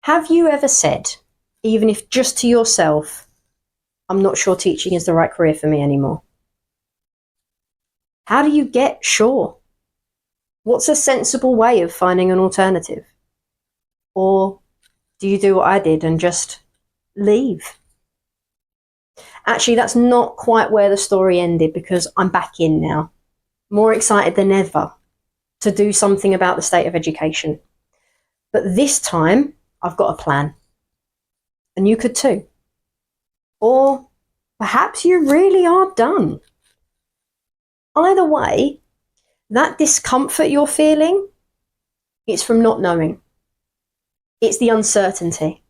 Have you ever said, even if just to yourself, I'm not sure teaching is the right career for me anymore? How do you get sure? What's a sensible way of finding an alternative? Or do you do what I did and just leave? Actually, that's not quite where the story ended, because I'm back in now, more excited than ever to do something about the state of education. But this time, I've got a plan. And you could too. Or perhaps you really are done. Either way, that discomfort you're feeling, it's from not knowing. It's the uncertainty.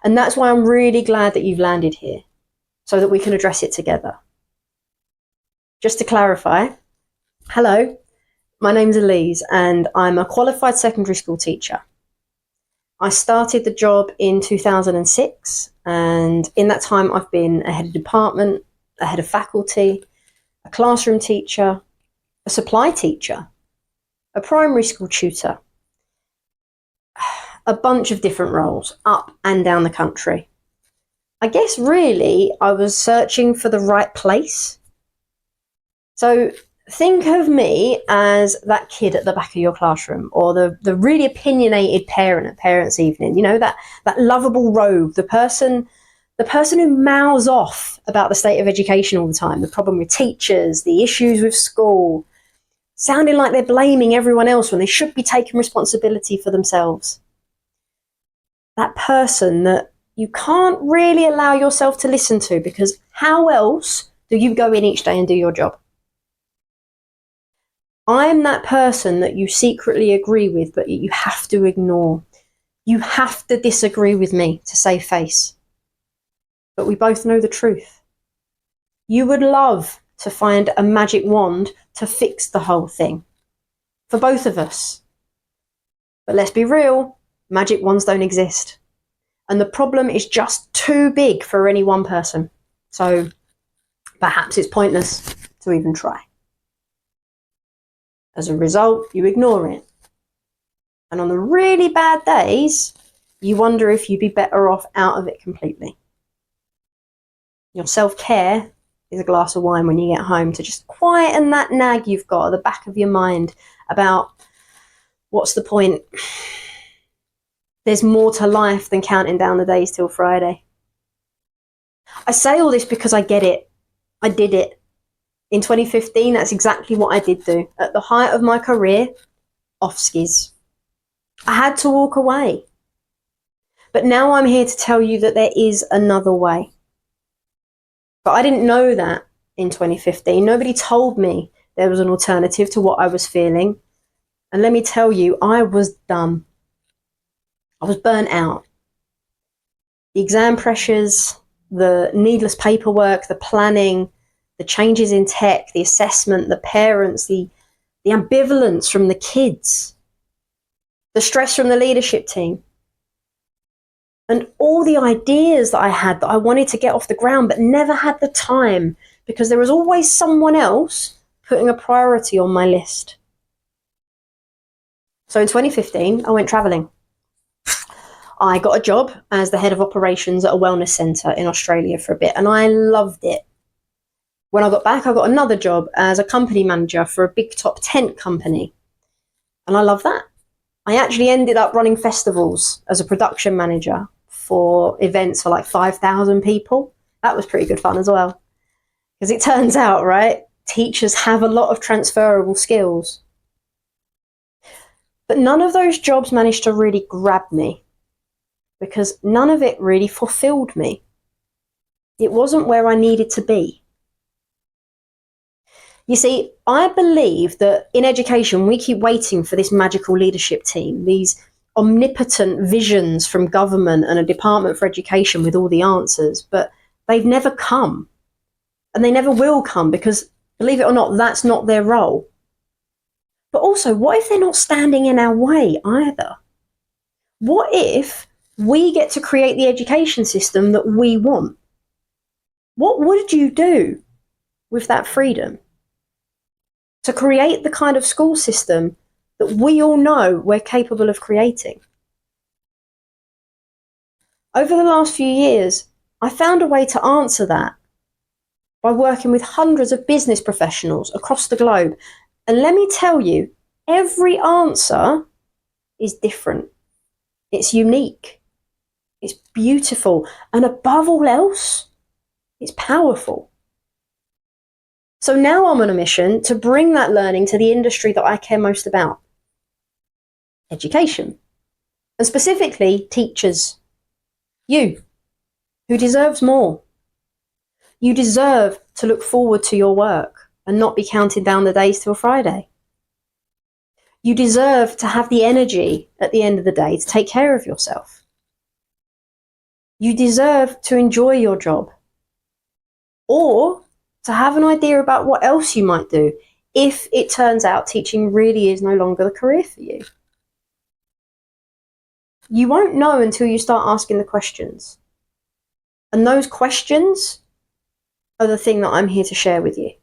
And that's why I'm really glad that you've landed here, so that we can address it together. Just to clarify, hello, my name's Elise and I'm a qualified secondary school teacher. I started the job in 2006, and in that time I've been a head of department, a head of faculty, a classroom teacher, a supply teacher, a primary school tutor, a bunch of different roles up and down the country. I guess really I was searching for the right place. So think of me as that kid at the back of your classroom, or the really opinionated parent at parents' evening, you know, that lovable rogue, the person who mouths off about the state of education all the time, the problem with teachers, the issues with school, sounding like they're blaming everyone else when they should be taking responsibility for themselves. That person that you can't really allow yourself to listen to, because how else do you go in each day and do your job? I'm that person that you secretly agree with, but you have to ignore. You have to disagree with me to save face. But we both know the truth. You would love to find a magic wand to fix the whole thing. For both of us. But let's be real, magic wands don't exist. And the problem is just too big for any one person. So perhaps it's pointless to even try. As a result, you ignore it. And on the really bad days, you wonder if you'd be better off out of it completely. Your self-care is a glass of wine when you get home to just quieten that nag you've got at the back of your mind about what's the point? There's more to life than counting down the days till Friday. I say all this because I get it. I did it. In 2015, that's exactly what I did do. At the height of my career, off skis. I had to walk away. But now I'm here to tell you that there is another way. But I didn't know that in 2015. Nobody told me there was an alternative to what I was feeling. And let me tell you, I was done. I was burnt out. The exam pressures, the needless paperwork, the planning, the changes in tech, the assessment, the parents, the ambivalence from the kids, the stress from the leadership team, and all the ideas that I had that I wanted to get off the ground but never had the time, because there was always someone else putting a priority on my list. So in 2015, I went travelling. I got a job as the head of operations at a wellness centre in Australia for a bit, and I loved it. When I got back, I got another job as a company manager for a big top tent company. And I love that. I actually ended up running festivals as a production manager for events for like 5,000 people. That was pretty good fun as well. Because it turns out, right, teachers have a lot of transferable skills. But none of those jobs managed to really grab me, because none of it really fulfilled me. It wasn't where I needed to be. You see, I believe that in education, we keep waiting for this magical leadership team, these omnipotent visions from government and a Department for Education with all the answers, but they've never come. And they never will come, because, believe it or not, that's not their role. But also, what if they're not standing in our way either? What if we get to create the education system that we want? What would you do with that freedom? To create the kind of school system that we all know we're capable of creating. Over the last few years, I found a way to answer that by working with hundreds of business professionals across the globe. And let me tell you, every answer is different. It's unique. It's beautiful. And above all else, it's powerful. So now I'm on a mission to bring that learning to the industry that I care most about. Education. And specifically, teachers. You, who deserves more. You deserve to look forward to your work and not be counting down the days till Friday. You deserve to have the energy at the end of the day to take care of yourself. You deserve to enjoy your job, or to have an idea about what else you might do if it turns out teaching really is no longer the career for you. You won't know until you start asking the questions. And those questions are the thing that I'm here to share with you.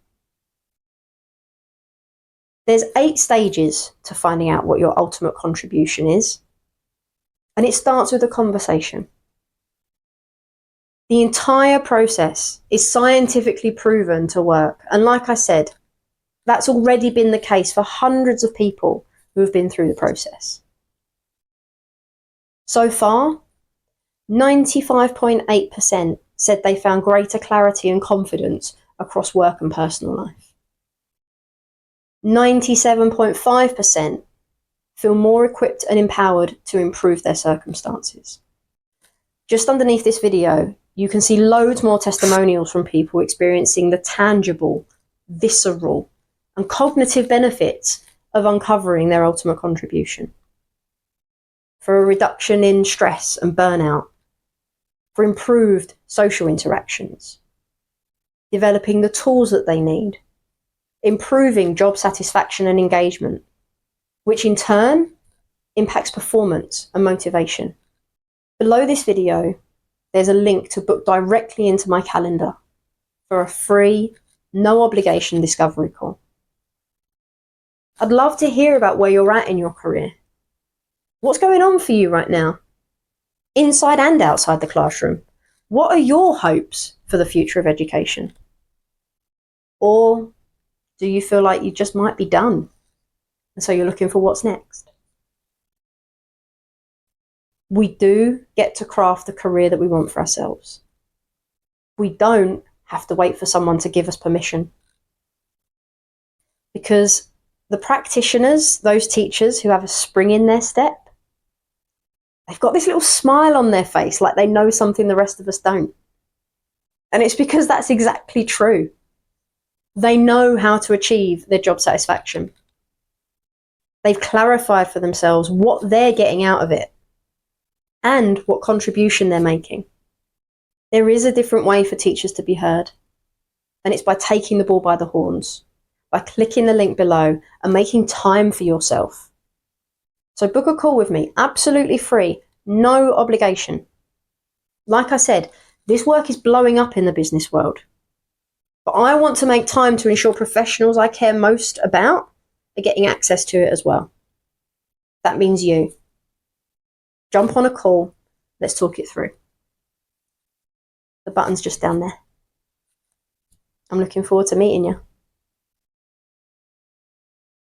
There's 8 stages to finding out what your ultimate contribution is. And it starts with a conversation. The entire process is scientifically proven to work. And like I said, that's already been the case for hundreds of people who have been through the process. So far, 95.8% said they found greater clarity and confidence across work and personal life. 97.5% feel more equipped and empowered to improve their circumstances. Just underneath this video, you can see loads more testimonials from people experiencing the tangible, visceral, and cognitive benefits of uncovering their ultimate contribution. For a reduction in stress and burnout, for improved social interactions, developing the tools that they need, improving job satisfaction and engagement, which in turn impacts performance and motivation. Below this video, there's a link to book directly into my calendar for a free, no obligation discovery call. I'd love to hear about where you're at in your career. What's going on for you right now? Inside and outside the classroom. What are your hopes for the future of education? Or do you feel like you just might be done? And so you're looking for what's next? We do get to craft the career that we want for ourselves. We don't have to wait for someone to give us permission. Because the practitioners, those teachers who have a spring in their step, they've got this little smile on their face like they know something the rest of us don't. And it's because that's exactly true. They know how to achieve their job satisfaction. They've clarified for themselves what they're getting out of it and what contribution they're making. There is a different way for teachers to be heard, and it's by taking the bull by the horns, by clicking the link below and making time for yourself. So book a call with me, absolutely free, no obligation. Like I said, this work is blowing up in the business world. But I want to make time to ensure professionals I care most about are getting access to it as well. That means you. Jump on a call. Let's talk it through. The button's just down there. I'm looking forward to meeting you.